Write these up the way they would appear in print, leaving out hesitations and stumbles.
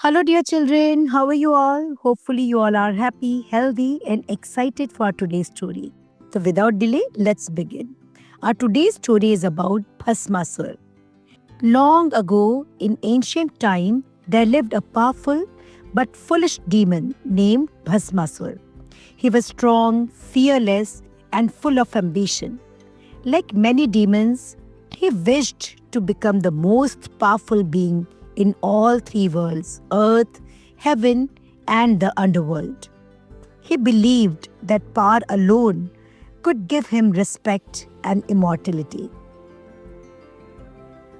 Hello, dear children. How are you all? Hopefully, you all are happy, healthy, and excited for today's story. So, without delay, let's begin. Our today's story is about Bhasmasur. Long ago, in ancient time, there lived a powerful but foolish demon named Bhasmasur. He was strong, fearless, and full of ambition. Like many demons, he wished to become the most powerful being in all three worlds earth, heaven, and the underworld. He believed that power alone could give him respect and immortality.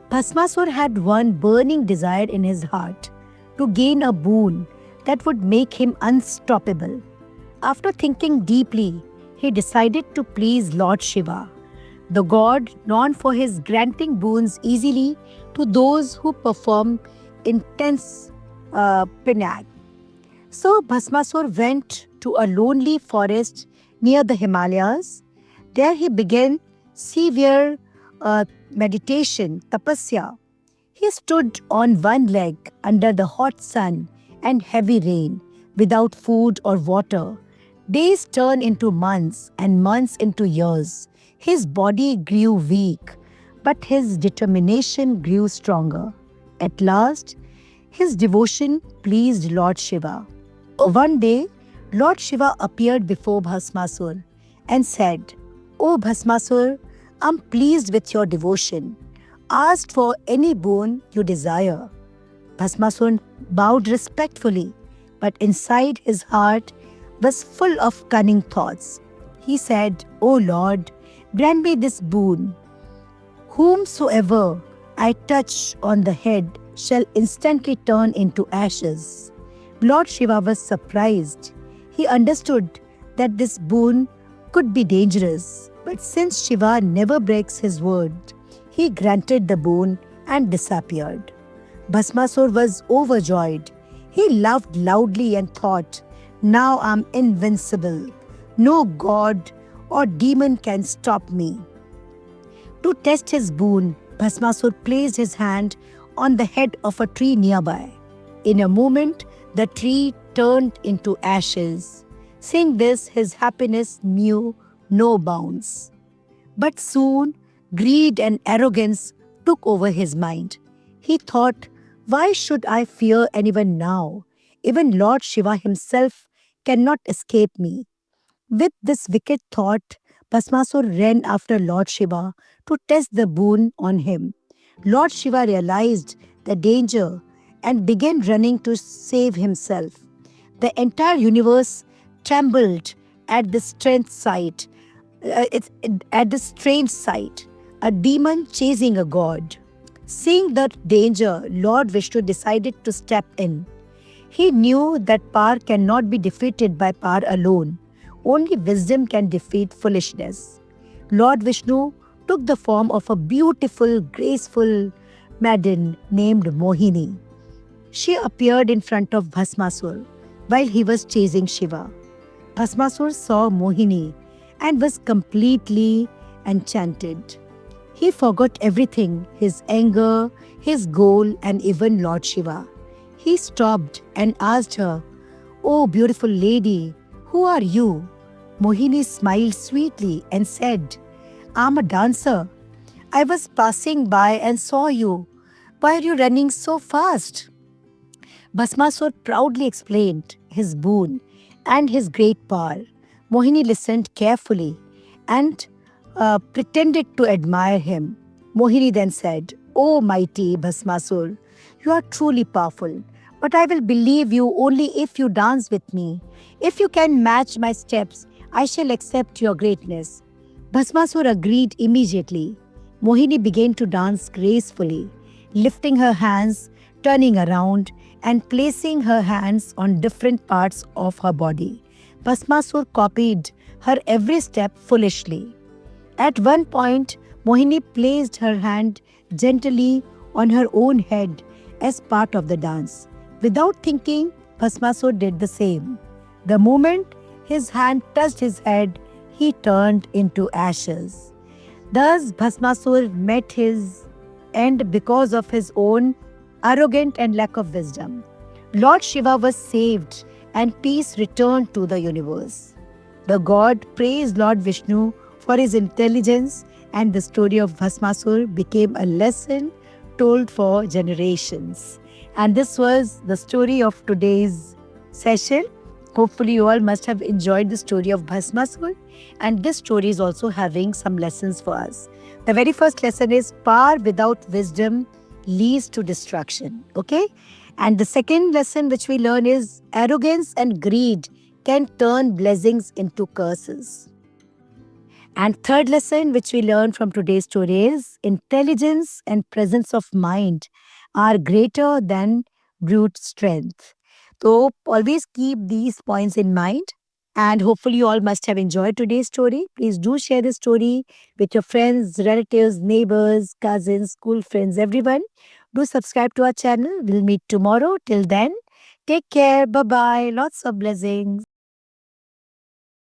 Bhasmasur had one burning desire in his heart to gain a boon that would make him unstoppable. After thinking deeply, he decided to please Lord Shiva, the god known for his granting boons easily to those who perform intense penance. So Bhasmasur went to a lonely forest near the Himalayas. There he began severe meditation, tapasya. He stood on one leg under the hot sun and heavy rain, without food or water. Days turned into months and months into years. His body grew weak, but his determination grew stronger. At last, his devotion pleased Lord Shiva. One day, Lord Shiva appeared before Bhasmasur and said, "O Bhasmasur, I'm pleased with your devotion. Ask for any boon you desire." Bhasmasur bowed respectfully, but inside his heart was full of cunning thoughts. He said, "O Lord, grant me this boon. Whomsoever I touch on the head shall instantly turn into ashes." Lord Shiva was surprised. He understood that this boon could be dangerous, but since Shiva never breaks his word, he granted the boon and disappeared. Bhasmasur was overjoyed. He laughed loudly and thought, "Now I'm invincible. No god or demon can stop me." To test his boon, Bhasmasur placed his hand on the head of a tree nearby. In a moment, the tree turned into ashes. Seeing this, his happiness knew no bounds. But soon, greed and arrogance took over his mind. He thought, "Why should I fear anyone now? Even Lord Shiva himself cannot escape me." With this wicked thought, Bhasmasur ran after Lord Shiva to test the boon on him. Lord Shiva realized the danger and began running to save himself. The entire universe trembled at the at the strange sight, a demon chasing a god. Seeing the danger, Lord Vishnu decided to step in. He knew that power cannot be defeated by power alone. Only wisdom can defeat foolishness. Lord Vishnu took the form of a beautiful, graceful maiden named Mohini. She appeared in front of Bhasmasur while he was chasing Shiva. Bhasmasur saw Mohini and was completely enchanted. He forgot everything, his anger, his goal, and even Lord Shiva. He stopped and asked her, "Oh, beautiful lady, who are you?" Mohini smiled sweetly and said, "I'm a dancer. I was passing by and saw you. Why are you running so fast?" Bhasmasur proudly explained his boon and his great power. Mohini listened carefully and pretended to admire him. Mohini then said, "O mighty Bhasmasur, you are truly powerful, but I will believe you only if you dance with me. If you can match my steps, I shall accept your greatness." Bhasmasur agreed immediately. Mohini began to dance gracefully, lifting her hands, turning around, and placing her hands on different parts of her body. Bhasmasur copied her every step foolishly. At one point, Mohini placed her hand gently on her own head as part of the dance. Without thinking, Bhasmasur did the same. The moment his hand touched his head, he turned into ashes. Thus, Bhasmasur met his end because of his own arrogant and lack of wisdom. Lord Shiva was saved and peace returned to the universe. The god praised Lord Vishnu for his intelligence, and the story of Bhasmasur became a lesson told for generations. And this was the story of today's session. Hopefully, you all must have enjoyed the story of Bhasmasur, and this story is also having some lessons for us. The very first lesson is power without wisdom leads to destruction. Okay? And the second lesson which we learn is arrogance and greed can turn blessings into curses. And third lesson which we learn from today's story is intelligence and presence of mind are greater than brute strength. So always keep these points in mind. And hopefully you all must have enjoyed today's story. Please do share the story with your friends, relatives, neighbors, cousins, school friends, everyone. Do subscribe to our channel. We'll meet tomorrow. Till then, take care. Bye bye. Lots of blessings.